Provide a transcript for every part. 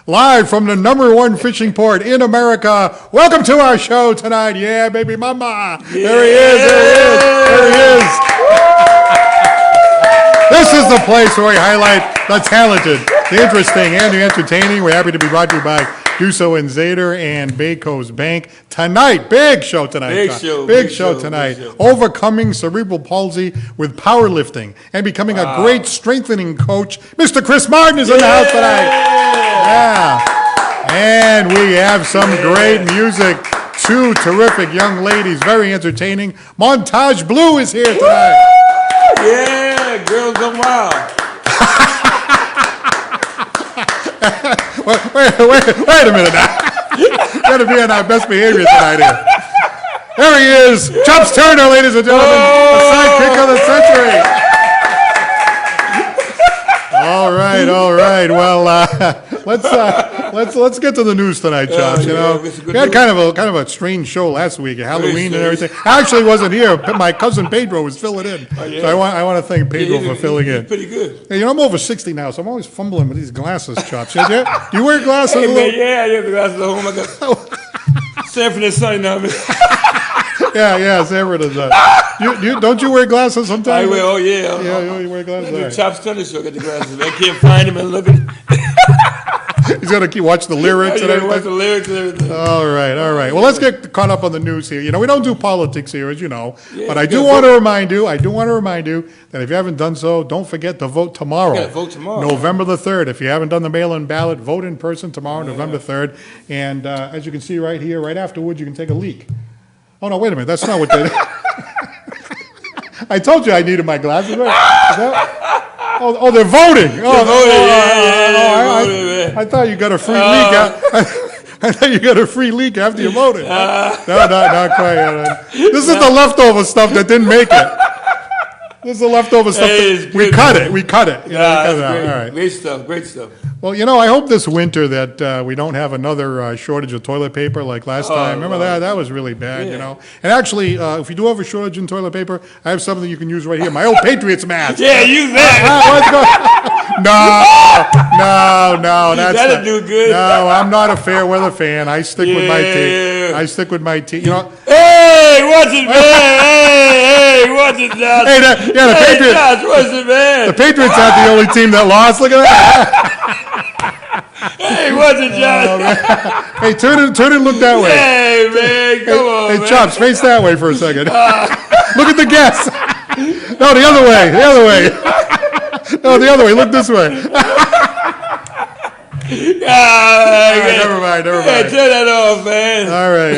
live from the #1 fishing port in America. Welcome to our show tonight. Yeah, baby mama. Yeah. There he is, there he is. This is the place where we highlight the talented, the interesting, and the entertaining. We're happy to be brought to you by Duso and Zader and Bay Coast Bank. Tonight, big show tonight. Big show tonight. Overcoming cerebral palsy with powerlifting and becoming a great strengthening coach. Mr. Chris Martin is in the house tonight. Yeah. And we have some great music. Two terrific young ladies, very entertaining. Montage Blue is here tonight. Yeah, girls go wild. Wait a minute now. Got to be on our best behavior tonight here. There he is, Chops Turner, ladies and gentlemen, the sidekick of the century. All right. Well, let's get to the news tonight, Chops. You know, we had kind of a strange show last week, Halloween and everything. I actually wasn't here. My cousin Pedro was filling in, so I want to thank Pedro for filling in. Pretty good. Hey, you know, I'm over 60 now, so I'm always fumbling with these glasses, Chops. Do you wear glasses? Hey, man, yeah, I have the glasses at home. I got Sanford and Sunny now. Yeah, Sanford is that. Don't you wear glasses sometimes? I wear, yeah. Yeah, you wear glasses. The Chops Turner show, I got the glasses. I can't find them and looking. He's got to watch the lyrics and everything. Watch the lyrics and everything. All right. Well, let's get caught up on the news here. You know, we don't do politics here, as you know. But I do want to remind you that if you haven't done so, don't forget to vote tomorrow. You got to vote tomorrow. November the 3rd. If you haven't done the mail-in ballot, vote in person tomorrow, November 3rd. And as you can see right here, right afterwards, you can take a leak. Oh, no, wait a minute. That's not what they... I told you I needed my glasses, right? Oh, they're voting. I thought you got a free leak. I thought you got a free leak after you voted. No, not quite. This is the leftover stuff that didn't make it. This is the leftover stuff. We cut it. All right. Great stuff. Well, you know, I hope this winter that we don't have another shortage of toilet paper like last time. Remember that? That was really bad, you know. And actually, if you do have a shortage in toilet paper, I have something you can use right here. My old Patriots mask. Yeah, use that. No. That'll do good. No, I'm not a fair weather fan. I stick with my tea. I stick with my tea. You know. Hey, watch it, man. Hey, watch it, Josh. Hey, the Patriots. Josh, watch it, man. The Patriots aren't the only team that lost. Look at that. Hey, watch it, Josh. Hey, turn and look that way. Hey, man, come on, man. Hey, Chops, face that way for a second. Look at the guests. No, the other way. No, the other way. Look this way. Never mind. Hey, turn that off, man. All right.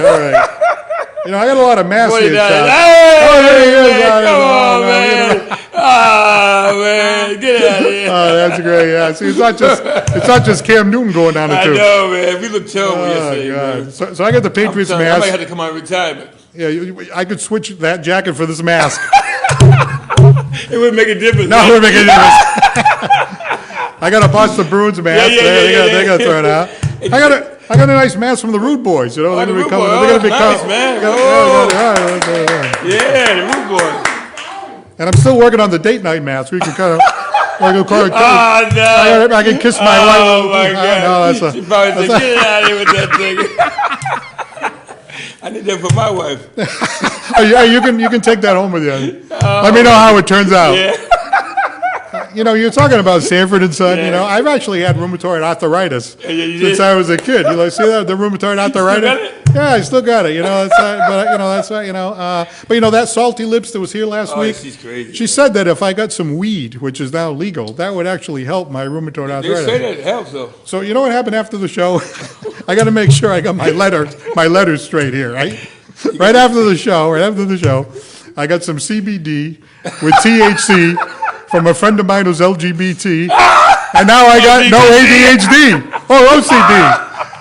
You know, I got a lot of masks here, Chops. There he is. Come on, man. Man, get out of here. Oh, that's great. Yeah. See, it's not just Cam Newton going down the tube. I know, man. We look terrible yesterday, man. So I got the Patriots mask. I might have to come out of retirement. Yeah, I could switch that jacket for this mask. It wouldn't make a difference. No, it wouldn't make a difference. I got a Boston Bruins mask. They got thrown out. I got a nice mask from the Rude Boys. You know, they're going to be coming. They're going to be nice, man. Yeah, the Rude Boys. And I'm still working on the date night mask. We can kind of. I can kiss my wife. Oh my God! She probably said, "Get out of here with that thing." I need that for my wife. You can take that home with you. Let me know how it turns out. Yeah. You know, you're talking about Sanford and Son. You know, I've actually had rheumatoid arthritis since I was a kid. You like see that, the rheumatoid arthritis? Yeah, I still got it. You know, but that Salty Lips that was here last week. She's crazy. She said that if I got some weed, which is now legal, that would actually help my rheumatoid arthritis. They say that it helps though. So you know what happened after the show? I got to make sure I got my letters straight here, right? Right after the show, I got some CBD with THC from a friend of mine who's LGBT, and now I got no ADHD or OCD.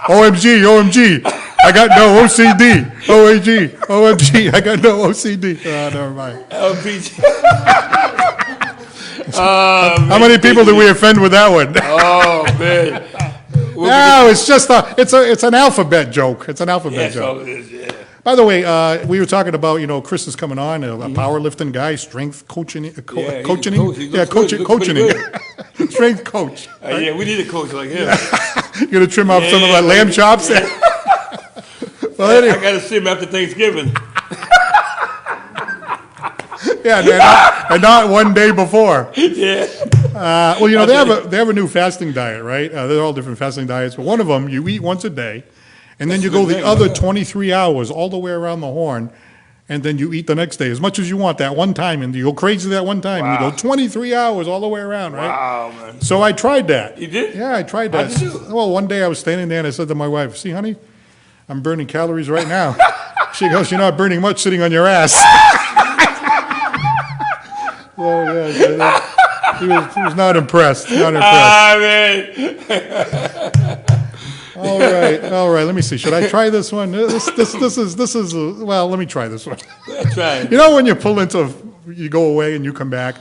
OMG. I got no OCD. OMG. I got no OCD. Oh, never mind. LPG. How many people did we offend with that one? Oh, man. No, it's just it's an alphabet joke. It's an alphabet joke. Yes, it is, yeah. By the way, we were talking about, Chris is coming on, a powerlifting guy, strength coaching, coaching, strength coach. Yeah, we need a coach like him. You're gonna trim off some of my lamb chops. Yeah. Well, anyway. I gotta see him after Thanksgiving. Yeah, and not one day before. Yeah. Well, you know, they have a new fasting diet, right? They're all different fasting diets, but one of them, you eat once a day, and then you go the other 23 hours all the way around the horn, and then you eat the next day as much as you want that one time, and you go crazy that one time. Wow. You go 23 hours all the way around, right? Wow, man. So I tried that. You did? Yeah, I tried that. How'd you do? Well, one day I was standing there and I said to my wife, "See, honey, I'm burning calories right now." She goes, "You're not burning much sitting on your ass." So, yeah, he was not impressed. Not impressed. All right. Let me see. Should I try this one? This is. Well, let me try this one. Try it. You know when you pull into, you go away and you come back.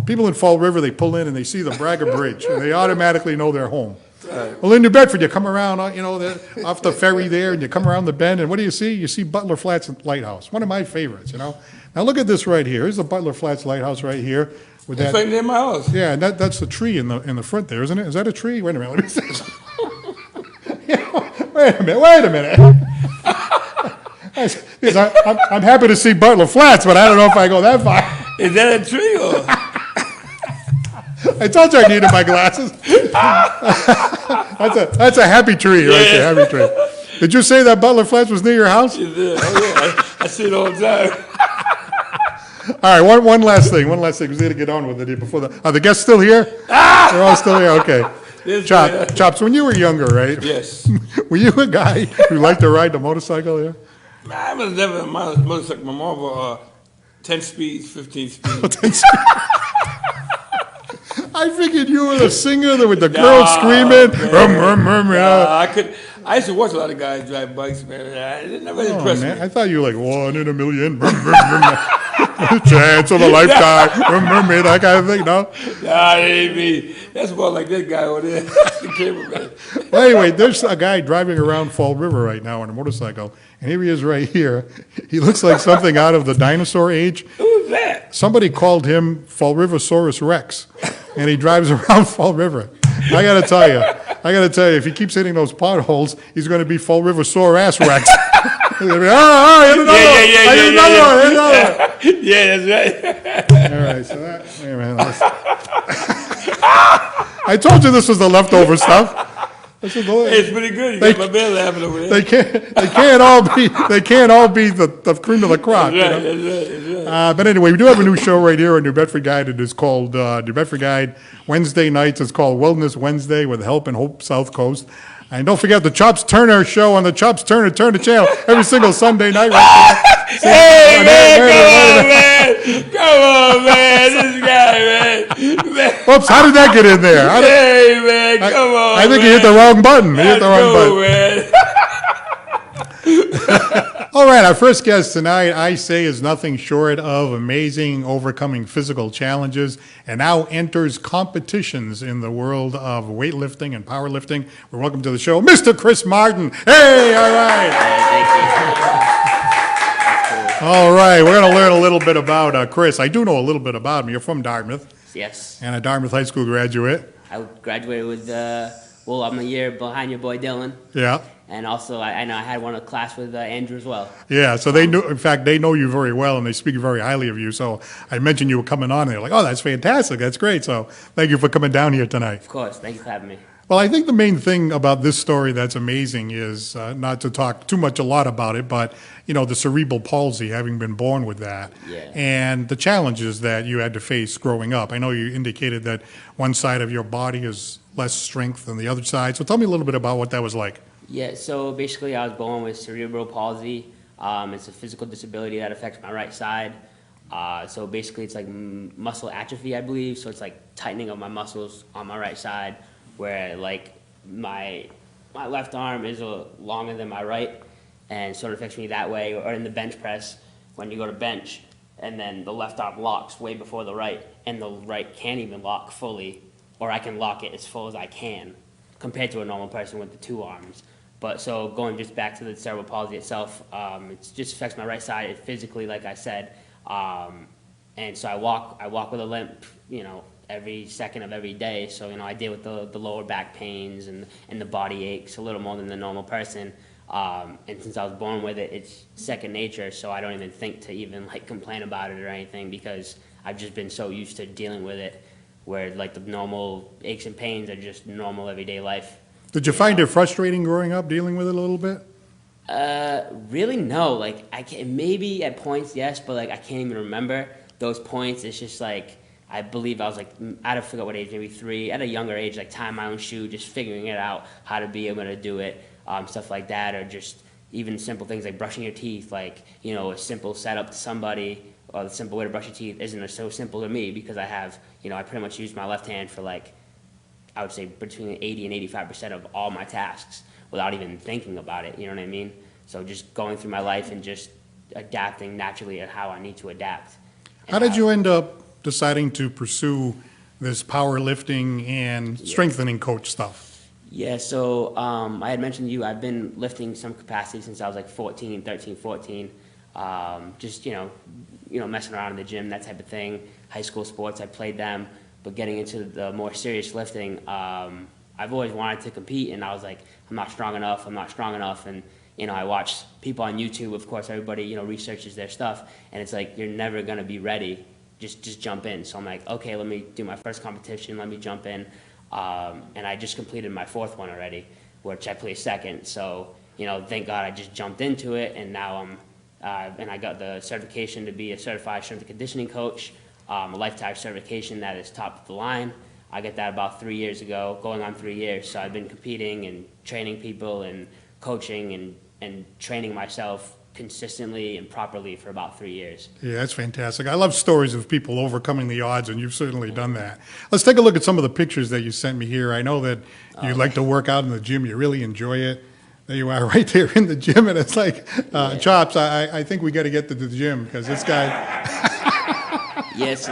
People in Fall River, they pull in and they see the Braga Bridge and they automatically know they're home. Right. Well, in New Bedford, you come around, you know, off the ferry there, and you come around the bend, and what do you see? You see Butler Flats Lighthouse, one of my favorites, you know. Now look at this right here. Here's the Butler Flats Lighthouse right here. With it's that, right near my house. Yeah, and that's the tree in the front there, isn't it? Is that a tree? Wait a minute, let me see. Wait a minute. I'm happy to see Butler Flats, but I don't know if I go that far. Is that a tree or? I told you I needed my glasses. That's a happy tree right there, happy tree. Did you say that Butler Flats was near your house? Oh, yeah. I see it all the time. All right, one last thing. We got to get on with it here before are the guests still here? They're all still here? Okay. Chops, when you were younger, right? Yes. Were you a guy who liked to ride the motorcycle here? I was never a motorcycle. My mom was 10 speeds, 15 speeds. 10 speeds. I figured you were the singer with the girl screaming. I used to watch a lot of guys drive bikes, man. It never impressed me. I thought you were like 1 in a million. Chance of a lifetime. That kind of thing, no? Nah, it ain't me. That's more like that guy over there. The cameraman. Well, anyway, there's a guy driving around Fall River right now on a motorcycle, and here he is right here. He looks like something out of the dinosaur age. Who's that? Somebody called him Fall Riversaurus Rex, and he drives around Fall River. I got to tell you, if he keeps hitting those potholes, he's going to be Fall Riversaur Ass Rex. Another one. Yeah, that's right. All right, so that, wait a minute. I told you this was the leftover stuff. It's pretty good. You got my man laughing over there. They can't all be the cream of the crop. That's right. But anyway, we do have a new show right here on New Bedford Guide. It is called New Bedford Guide Wednesday nights. It's called Wellness Wednesday with Help and Hope South Coast. And don't forget the Chops Turner show on the Chops Turner channel every single Sunday night. Right there. Hey, man, come on, man. This guy, man. Oops, how did that get in there? Hey, man, come on, I think man. you hit the wrong button. All right, our first guest tonight, I say, is nothing short of amazing, overcoming physical challenges, and now enters competitions in the world of weightlifting and powerlifting. We're welcome to the show, Mr. Chris Martin. Hey, all right. Hey, thank you. All right, we're going to learn a little bit about Chris. I do know a little bit about him. You're from Dartmouth. Yes. And a Dartmouth High School graduate. I graduated with, I'm a year behind your boy Dylan. Yeah. And also, I know I had one class with Andrew as well. Yeah, so they knew. In fact, they know you very well, and they speak very highly of you. So I mentioned you were coming on, and they're like, "Oh, that's fantastic. That's great." So thank you for coming down here tonight. Of course, thank you for having me. Well, I think the main thing about this story that's amazing is not to talk a lot about it, but the cerebral palsy, having been born with that, and the challenges that you had to face growing up. I know you indicated that one side of your body is less strength than the other side. So tell me a little bit about what that was like. Yeah, so basically I was born with cerebral palsy. It's a physical disability that affects my right side. So basically it's like muscle atrophy, I believe. So it's like tightening of my muscles on my right side, where like my left arm is longer than my right, and sort of affects me that way. Or in the bench press, when you go to bench, and then the left arm locks way before the right, and the right can't even lock fully, or I can lock it as full as I can, compared to a normal person with the two arms. But so going just back to the cerebral palsy itself, it just affects my right side physically, like I said. And so I walk with a limp, every second of every day. So, I deal with the lower back pains and the body aches a little more than the normal person. And since I was born with it, it's second nature, so I don't even think to even like complain about it or anything, because I've just been so used to dealing with it, where like the normal aches and pains are just normal everyday life. Did you find it frustrating growing up, dealing with it a little bit? Really, no. Like maybe at points, yes, but like I can't even remember those points. It's just like I believe I was like, I forget what age, maybe 3, at a younger age, like tying my own shoe, just figuring it out, how to be able to do it, stuff like that, or just even simple things like brushing your teeth, like, a simple setup to somebody, or the simple way to brush your teeth isn't so simple to me, because I have, I pretty much use my left hand for like, I would say between 80 and 85% of all my tasks without even thinking about it, you know what I mean? So just going through my life and just adapting naturally at how I need to adapt. How did you end up deciding to pursue this powerlifting and strengthening coach stuff? Yeah, so I had mentioned to you, I've been lifting some capacity since I was like 13, 14, just, messing around in the gym, that type of thing. High school sports, I played them, but getting into the more serious lifting, I've always wanted to compete, and I was like, I'm not strong enough, and, I watch people on YouTube, of course, everybody, researches their stuff, and it's like, you're never going to be ready, just jump in. So I'm like, okay, let me do my first competition, let me jump in. And I just completed my 4th one already, which I placed 2nd. So, thank God I just jumped into it, and now and I got the certification to be a certified strength and conditioning coach, a lifetime certification that is top of the line. I got that about 3 years ago, going on 3 years. So I've been competing and training people and coaching and training myself consistently and properly for about 3 years. Yeah, that's fantastic. I love stories of people overcoming the odds, and you've certainly done that. Let's take a look at some of the pictures that you sent me here. I know that you like to work out in the gym. You really enjoy it. There you are right there in the gym, and it's like, Chops, I think we got to get to the gym, because this guy... Yes.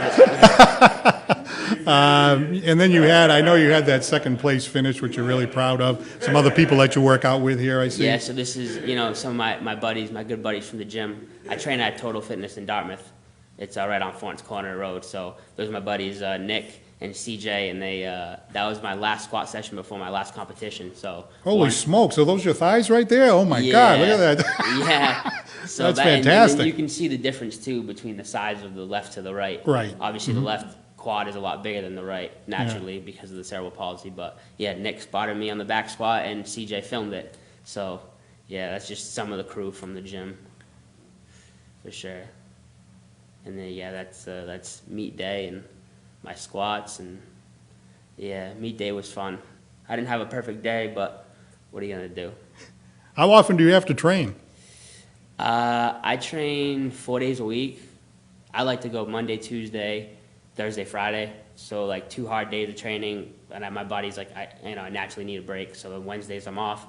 And then I know you had that 2nd place finish, which you're really proud of. Some other people that you work out with here, I see. Yeah, so this is, some of my buddies, my good buddies from the gym. I train at Total Fitness in Dartmouth. It's right on Florence Corner Road. So those are my buddies, Nick and CJ, and that was my last squat session before my last competition. So holy smokes! Are those your thighs right there? Oh my God! Look at that. Yeah. So that's fantastic. And you can see the difference too between the size of the left to the right. Right. Obviously, the left quad is a lot bigger than the right naturally because of the cerebral palsy. But yeah, Nick spotted me on the back squat, and CJ filmed it. So yeah, that's just some of the crew from the gym, for sure. And then that's meet day and my squats, and yeah, meet day was fun. I didn't have a perfect day, but what are you gonna do? How often do you have to train? I train 4 days a week. I like to go Monday, Tuesday, Thursday, Friday. So like 2 hard days of training, and my body's like, I naturally need a break. So on Wednesdays I'm off,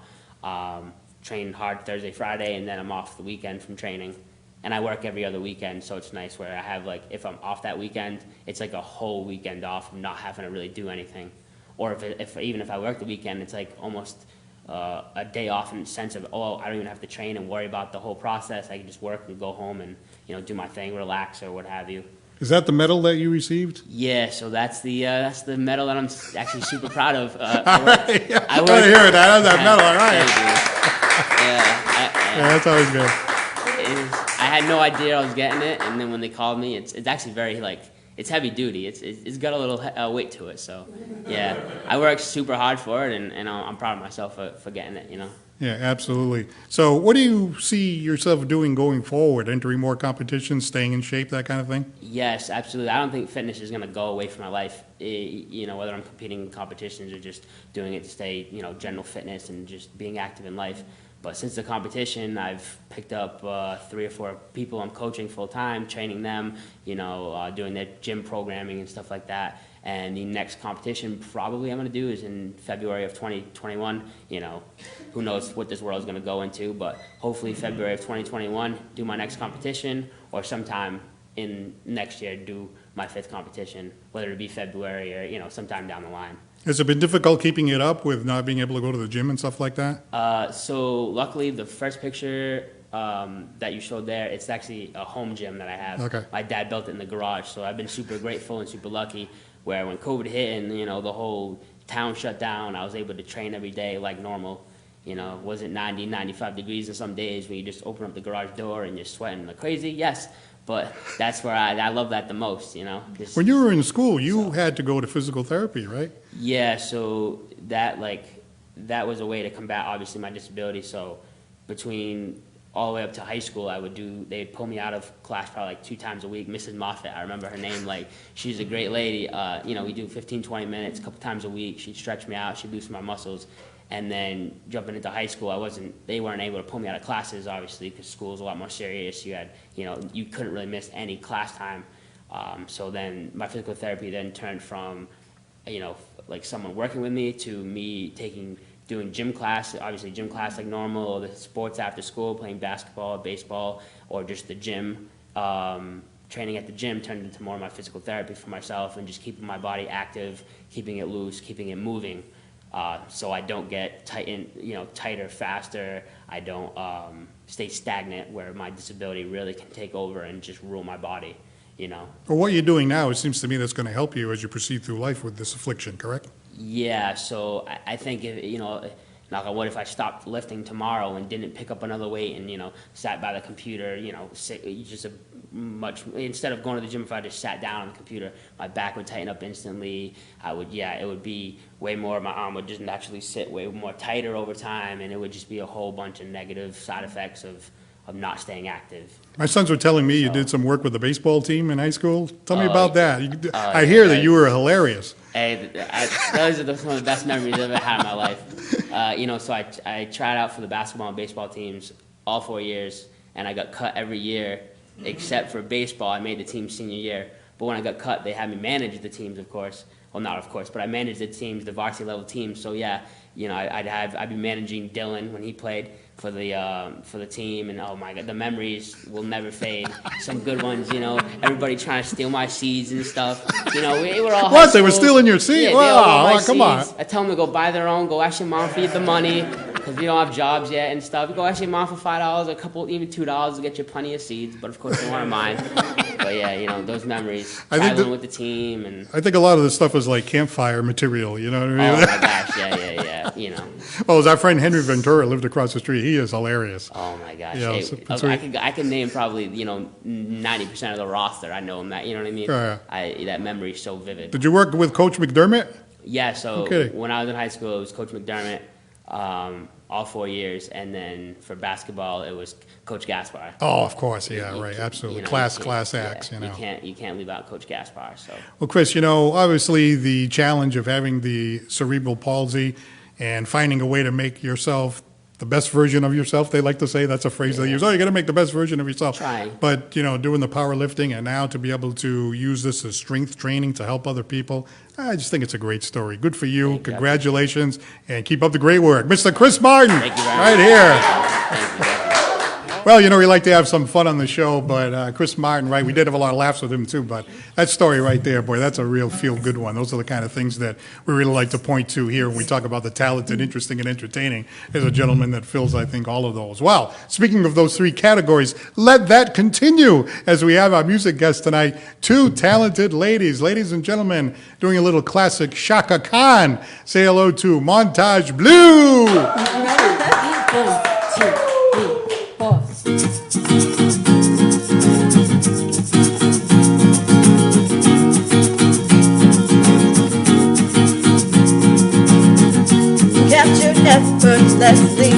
train hard Thursday, Friday, and then I'm off the weekend from training. And I work every other weekend, so it's nice where I have like, if I'm off that weekend, it's like a whole weekend off of not having to really do anything. Or even if I work the weekend, it's like almost a day off in the sense of, I don't even have to train and worry about the whole process. I can just work and go home and do my thing, relax or what have you. Is that the medal that you received? Yeah, so that's the medal that I'm actually super proud of. I want to hear it. I have that medal. All right. Yeah, that's always good. I had no idea I was getting it, and then when they called me, it's actually very it's heavy duty. It's got a little weight to it. So yeah, I worked super hard for it, and I'm proud of myself for getting it. Yeah, absolutely. So what do you see yourself doing going forward? Entering more competitions, staying in shape, that kind of thing? Yes, absolutely. I don't think fitness is going to go away from my life, whether I'm competing in competitions or just doing it to stay, general fitness and just being active in life. But since the competition, I've picked up 3 or 4 people I'm coaching full-time, training them, doing their gym programming and stuff like that. And the next competition probably I'm going to do is in February of 2021. Who knows what this world is going to go into, but hopefully February of 2021, do my next competition, or sometime in next year do my 5th competition, whether it be February or, sometime down the line. Has it been difficult keeping it up with not being able to go to the gym and stuff like that? So luckily the first picture that you showed there, it's actually a home gym that I have. Okay. My dad built it in the garage, so I've been super grateful and super lucky where when COVID hit and, the whole town shut down, I was able to train every day like normal. It wasn't 90, 95 degrees in some days when you just open up the garage door and you're sweating like crazy, yes. But that's where I love that the most, When you were in school, you had to go to physical therapy, right? Yeah, so that was a way to combat, obviously, my disability. So between all the way up to high school, they'd pull me out of class probably like 2 times a week. Mrs. Moffat, I remember her name, she's a great lady. We do 15, 20 minutes, a couple times a week. She'd stretch me out, she'd loosen my muscles. And then jumping into high school, they weren't able to pull me out of classes, obviously, because school was a lot more serious. You had, you couldn't really miss any class time. So then my physical therapy then turned from, like someone working with me to me doing gym class, obviously gym class like normal, or the sports after school, playing basketball, baseball, or just the gym. Training at the gym turned into more of my physical therapy for myself and just keeping my body active, keeping it loose, keeping it moving. So I don't get tighter faster. I don't stay stagnant where my disability really can take over and just rule my body, Well, what you're doing now, it seems to me that's going to help you as you proceed through life with this affliction, correct? Yeah, so I think knock on wood, if I stopped lifting tomorrow and didn't pick up another weight and, sat by the computer, instead of going to the gym, if I just sat down on the computer, my back would tighten up instantly. It would be way more, my arm would just naturally sit way more tighter over time, and it would just be a whole bunch of negative side effects of not staying active. My sons were telling me you did some work with the baseball team in high school. Tell me about that. I hear that you were hilarious. Hey, those are some of the best memories I've ever had in my life. So I tried out for the basketball and baseball teams all 4 years, and I got cut every year except for baseball. I made the team senior year. But when I got cut, they had me manage the teams, of course. Well, not of course, but I managed the teams, the varsity level teams. So yeah, I'd be managing Dylan when he played for the team, and oh my God, the memories will never fade. Some good ones, everybody trying to steal my seeds and stuff. We were all what? They were stealing your seeds? Yeah, wow, come on. I tell them to go buy their own. Go ask your mom for the money because we don't have jobs yet and stuff. You go ask your mom for $5, a couple, even $2 to get you plenty of seeds. But of course, they weren't mine. But yeah, those memories. Traveling with the team, and I think a lot of this stuff is like campfire material. You know what I mean? Oh my gosh, yeah. Well, as our friend Henry Ventura lived across the street, he is hilarious. Oh my gosh, I can name probably 90% of the roster. I know him that. You know what I mean? That memory is so vivid. Did you work with Coach McDermott? Yeah. So when I was in high school, it was Coach McDermott. All 4 years, and then for basketball, it was Coach Gaspar. Oh, of course, yeah, right, absolutely. Class acts, You can't leave out Coach Gaspar. So. Well, Chris, obviously the challenge of having the cerebral palsy and finding a way to make yourself the best version of yourself, they like to say, that's a phrase they use. Oh, you got to make the best version of yourself. Trying. But, doing the powerlifting and now to be able to use this as strength training to help other people, I just think it's a great story. Good for you. Thank Congratulations. You. And keep up the great work. Mr. Chris Martin. Thank you very right much. Here. Thank you. Well, we like to have some fun on the show, but Chris Martin, right, we did have a lot of laughs with him too, but that story right there, boy, that's a real feel-good one. Those are the kind of things that we really like to point to here when we talk about the talented, interesting, and entertaining. There's a gentleman that fills, I think, all of those. Well, speaking of those 3 categories, let that continue as we have our music guest tonight, 2 talented ladies. Ladies and gentlemen, doing a little classic Shaka Khan. Say hello to Montage Blue. 1, 2, 3, 4. Captured effortlessly,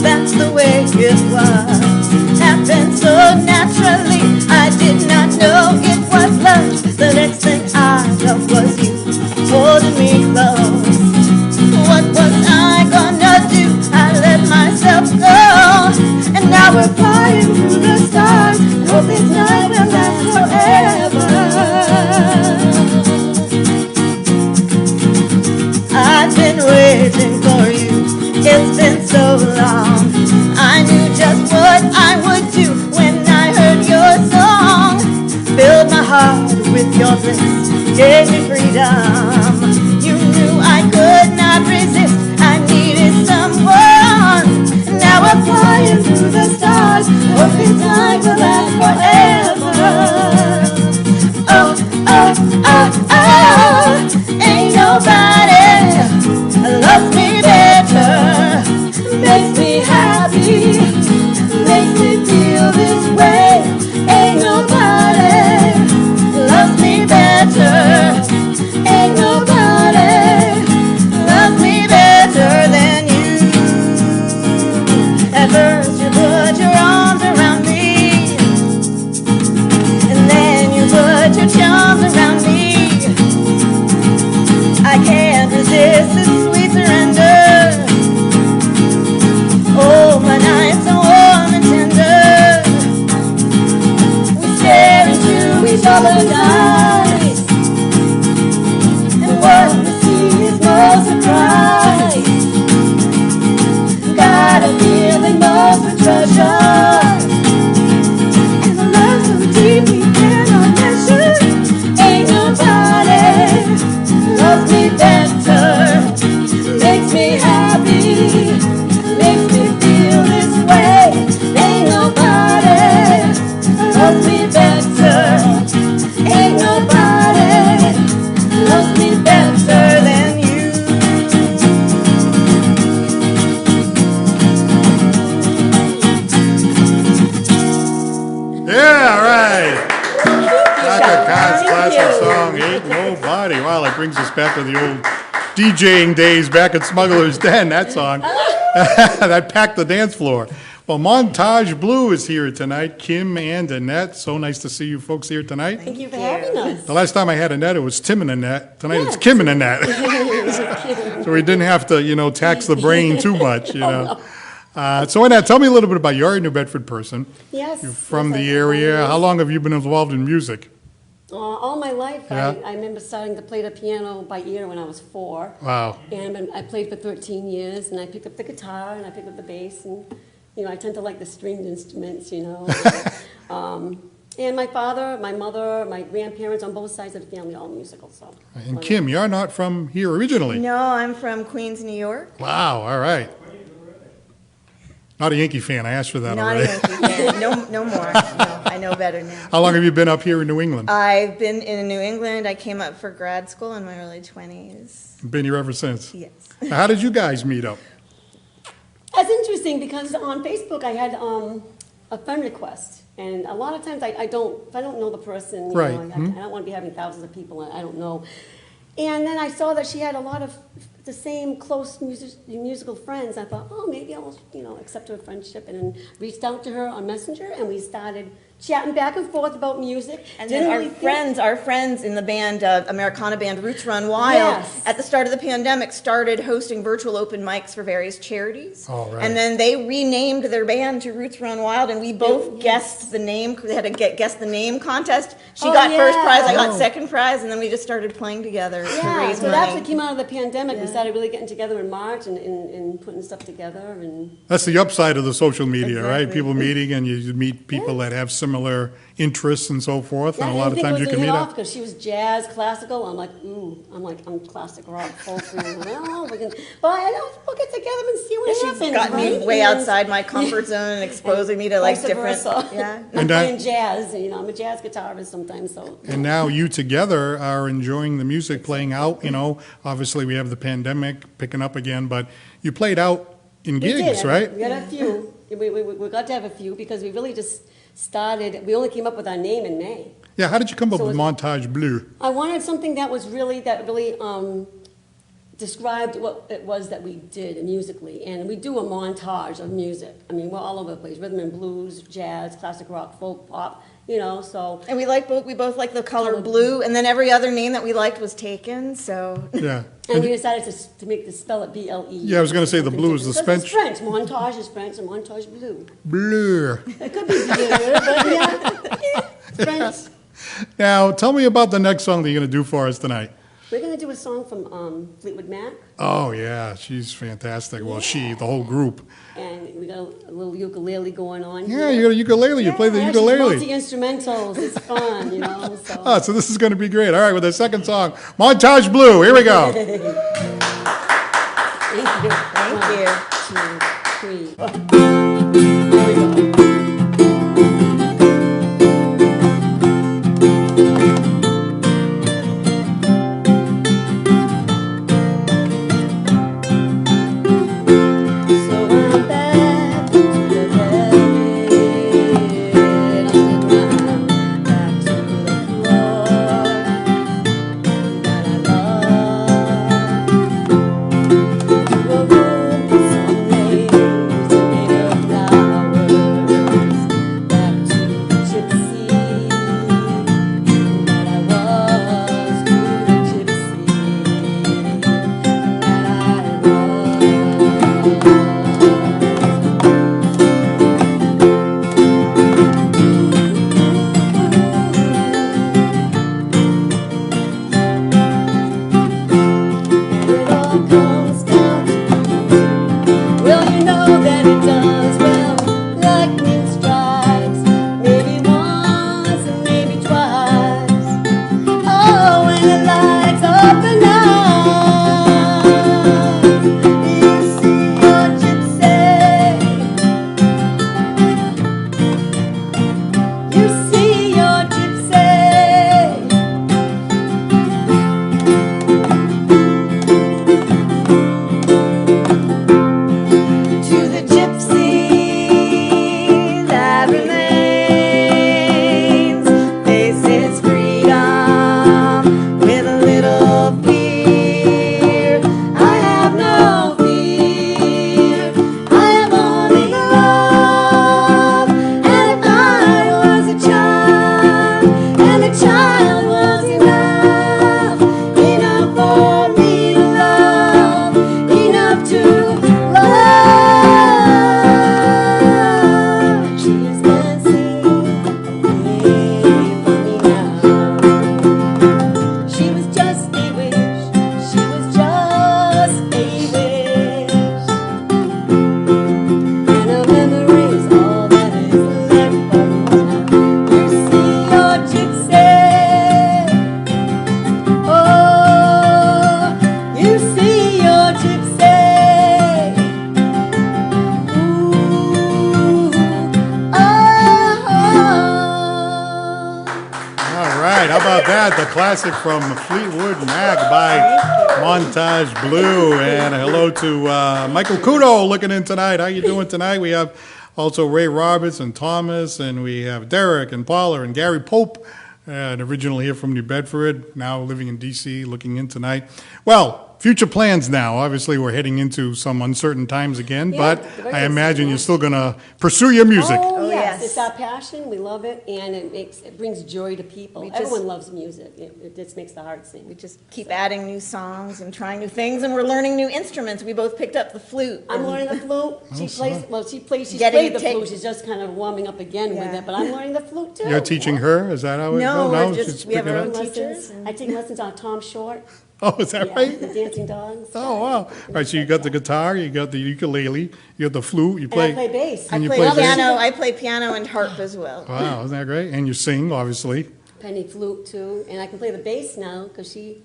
that's the way it was. Happened so naturally, I did not know it was love. The next thing I felt was you holding me close. What was I gonna do? I let myself go, and now we're flying through the stars. Hope this night will last forever. I've been waiting for you, it's been so long. I knew just what I would do when I heard your song. Filled my heart with your bliss, gave me freedom. You knew I could not resist, I needed someone. Now we're flying through the stars, hope this night will last forever. Oh, oh, oh, oh. makes me happy, makes me feel this way. Ain't nobody loves me better. Ain't nobody loves me better than you. At first you put your arms around me, and then you put your charms around me. I can't resist this sweet surrender. Oh, my nights are warm and tender. We stare into each other's eyes, and what we see is no surprise. Got a feeling most of treasure, and a love so deep we cannot measure. Ain't nobody loves me better, makes me happy, makes me feel this way. Ain't nobody loves me better, ain't nobody loves me better than you. Yeah, all right. Chaka Khan's classic song, Ain't Nobody. Wow, that brings us back to the old DJing days back at Smuggler's Den, that song. That packed the dance floor. Well, Montage Blue is here tonight. Kim and Annette. So nice to see you folks here tonight. Thank you for having us. The last time I had Annette, it was Tim and Annette. Tonight it's Kim and Annette. So we didn't have to, tax the brain too much, So Annette, tell me a little bit about you. You're a New Bedford person. Yes. You're from yes, the I am. area. How long have you been involved in music? All my life. Yeah. I remember starting to play the piano by ear when I was 4. Wow. And I played for 13 years, and I picked up the guitar, and I picked up the bass, and, I tend to like the stringed instruments, And my father, my mother, my grandparents on both sides of the family, all musical, so. And Kim, you're not from here originally. No, I'm from Queens, New York. Wow, all right. Not a Yankee fan, I asked for that Not a already. Yankee fan. No more. No, I know better now. How long have you been up here in New England? I've been in New England. I came up for grad school in my early 20s. Been here ever since. Yes. Now, how did you guys meet up? That's interesting because on Facebook I had a friend request, and a lot of times if I don't know the person, Right. I don't want to be having thousands of people I don't know. And then I saw that she had a lot of the same close musical friends. I thought, oh, maybe I'll accept her friendship, and then reached out to her on Messenger, and we started chatting back and forth about music. And Didn't then really our friends in the band, Americana band Roots Run Wild, Yes. at the start of the pandemic, started hosting virtual open mics for various charities. Oh, right. And then they renamed their band to Roots Run Wild, and we both guessed the name. They had a guess the name contest. She Oh, got first yeah. prize, I got Oh. second prize, and then we just started playing together to Yeah, raise so that's money. what came out of the pandemic. We Yeah. started really getting together in March and putting stuff together. And That's the upside of the social media, right? Exactly. People meeting and you meet people that have similar interests and so forth, yeah, and a I lot didn't of think times it you was can a meet hit off up. because she was jazz, classical. I'm classic rock, full through. Well, we'll get together and see what She's happens. gotten me right? way And- outside my comfort zone and exposing me to like vice different. versa. Yeah. I'm And playing jazz. I'm a jazz guitarist sometimes. So And now you together are enjoying the music, playing out, Obviously, we have the pandemic picking up again, but you played out in we gigs, did. right? We got a few. We got to have a few because we really just started. We only came up with our name in May. Yeah, how did you come up So with it's- Montage Blue? I wanted something that really described what it was that we did musically, and we do a montage of music. We're all over the place: rhythm and blues, jazz, classic rock, folk, pop. So And we both like the color blue, and then every other name that we liked was taken. So Yeah. and we decided to spell it BLE. Yeah, I was gonna say the blue is the Because French. it's French. Montage is French, and Montage Blue. Bleu. It could be blue, but yeah, French. Now, tell me about the next song that you're gonna do for us tonight. We're gonna do a song from Fleetwood Mac. Oh, yeah, she's fantastic. Well, the whole group. And we got a little ukulele going on. Yeah, here. you got a ukulele. You play the Yeah, ukulele. Multi-instrumentals. It's fun, So. Oh, so this is going to be great. All right, with the second song, Montage Blue. Here we go. Thank you. Thank you. 1, 2, 3. There we go. So about that? The classic from Fleetwood Mac by Montage Blue. And hello to Michael Kudo looking in tonight. How you doing tonight? We have also Ray Roberts and Thomas, and we have Derek and Paula and Gary Pope, originally here from New Bedford, now living in D.C., looking in tonight. Well, future plans now. Obviously, we're heading into some uncertain times again, Yeah, but very I imagine uncertain. you're still going to pursue your music. Oh, yes. yes. It's our passion. We love it, and it brings joy to people. We just- Everyone loves music. It just makes the heart sing. We just keep adding new songs and trying new things, and we're learning new instruments. We both picked up the flute. I'm and- learning the flute. She's Getting played the take- flute. She's just kind of warming up again with Yeah. it, but I'm learning the flute too. You're teaching her? Is that how it No, goes? we're just- she's we have picking our up? own Lessons. teachers and- I take lessons on Tom Short. Oh, is that Yeah, right? the dancing dogs. Oh, wow. All right, so you got the guitar, you got the ukulele, you got the flute, you And play. I play bass. And I you play play bass? piano. I play piano and harp as well. Wow, isn't that great? And you sing, obviously. Penny flute too, and I can play the bass now because she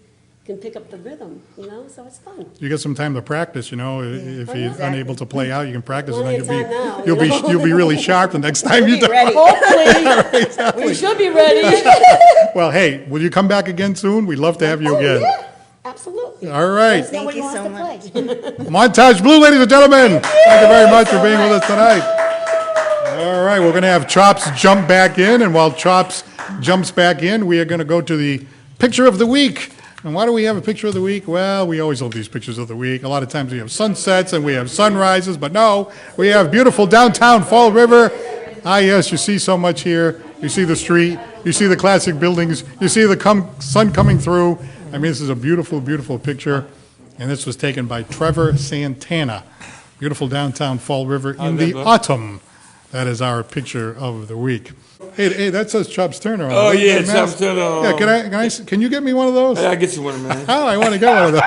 can pick up the rhythm, so it's fun. You get some time to practice, if Oh, you're yeah. unable to play out, you can practice, and Plenty then of time now, you'll be really sharp the next time you Be do. ready. Hopefully, we should be ready. Well, hey, will you come back again soon? We'd love to have you Oh, again. yeah, absolutely. All right. Let us know what Thank you wants so to much. play. Montage Blue, ladies and gentlemen. Thank you very much for being with us tonight. All right, we're going to have Chops jump back in, and while Chops jumps back in, we are going to go to the picture of the week. And why do we have a picture of the week? Well, we always have these pictures of the week. A lot of times we have sunsets and we have sunrises, but no, we have beautiful downtown Fall River. Ah, yes, you see so much here. You see the street, you see the classic buildings, you see the sun coming through. I mean, this is a beautiful, beautiful picture. And this was taken by Trevor Santana. Beautiful downtown Fall River in the autumn. That is our picture of the week. Hey, that says Chops Turner on it. Oh, Look at yeah, that Chops mask. Turner. Yeah, can you get me one of those? I'll get you one, man. Oh, I want to get one of those.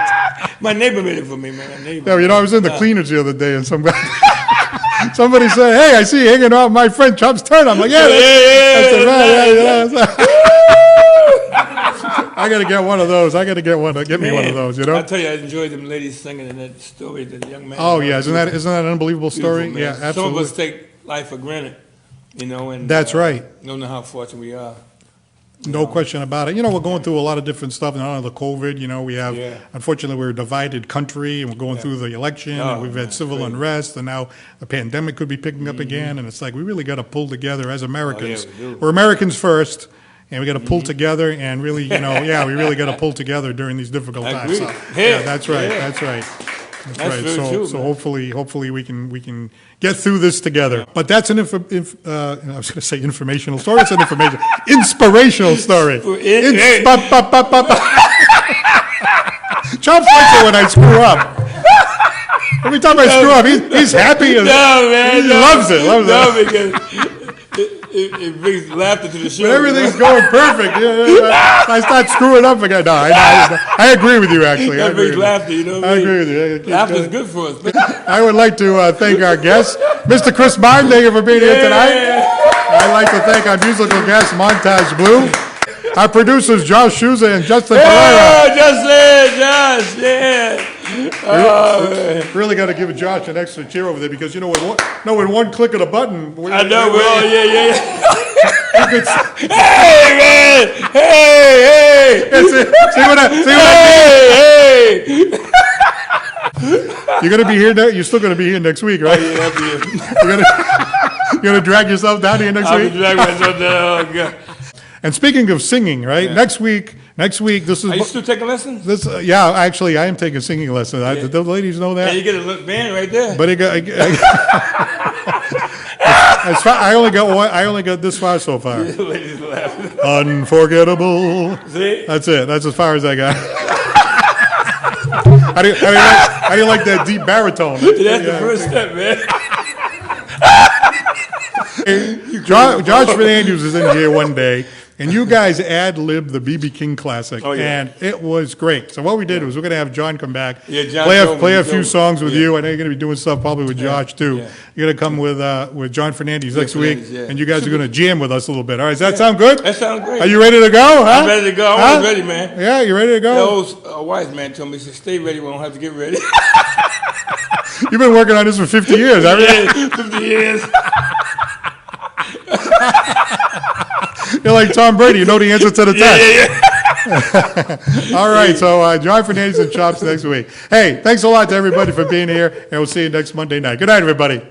My neighbor made it for me, man. My neighbor. Yeah, I was in the cleaners the other day, and somebody said, "Hey, I see you hanging out with my friend Chops Turner." I'm like, "Yeah, that's it, right, yeah." I got to get one of those. I got to get one. Get me one of those. I tell you, I enjoyed them ladies singing in that story, the young man. Oh yeah, isn't that an unbelievable story? Beautiful, man. Yeah, absolutely. Some of us take life for granted, and That's right. Don't know how fortunate we are. No question about it. We're going through a lot of different stuff. Not only the COVID, we have, Yeah. unfortunately, we're a divided country, and we're going through the election, and Oh, we've man, had civil crazy. unrest, and now the pandemic could be picking up again, and it's like, we really got to pull together as Americans. we do. We're Americans first, and we got to pull together, and really, we really got to pull together during these difficult I times. agree. So, Yeah, yeah, that's right, yeah. that's right. That's That's right. very So, true, so man. hopefully we can get through this together. But that's an I was going to say informational story. It's an inspirational story. Hey. Chops likes it when I screw up. Every time I screw up, he's happy. And No, man. he no. loves it. No, because it brings laughter to the show. When everything's going perfect, I start screwing up again. No, I agree with you, actually. I That agree brings with you. laughter, you know what I I mean? agree with you. Laughter's good for us. I would like to thank our guests. Mr. Chris Martin, thank you for being here tonight. I'd like to thank our musical guest, Montage Blue. Our producers, Josh Schuza and Justin Pereira. Oh, Josh, yeah. Oh, man. Really got to give Josh an extra cheer over there because, with one click of the button. I know, well, yeah. You could Hey, man! Hey! see what Hey! you're going to be here. You're still going to be here next week, right? Yeah, I'll be here. You're going to drag yourself down here next I'll be week. dragging myself down. Oh, God. And speaking of singing, right? Yeah. Next week, this is Are you still taking lessons? this. Yeah, actually, I am taking singing lessons. Did the ladies know that? Yeah, you get a little band right there. But I only got this far so far. The ladies laughing. Unforgettable. See? That's it. That's as far as I got. I didn't like that deep baritone. That's the first step, man. Josh Fernandez was in here one day, and you guys ad-libbed the B.B. King classic, Oh, yeah. and it was great. So what we did was we're going to have John come back, Yeah, John play a told me. few songs with Yeah. you. I know you're going to be doing stuff probably with Josh, too. Yeah. You're going to come with John Fernandez next week, Fernandez, yeah. and you guys are going to jam with us a little bit. All right, does that sound good? That sounds great. Are you ready to go? Huh? I'm ready to go. I'm Huh? always ready, man. Yeah, you ready to The go? old wise man told me, he said, stay ready, we don't have to get ready. You've been working on this for 50 years, haven't you? Yeah, 50 years. You're like Tom Brady. You know the answer to the test. Yeah. All right, so John Fernandez and Chops next week. Hey, thanks a lot to everybody for being here, and we'll see you next Monday night. Good night, everybody.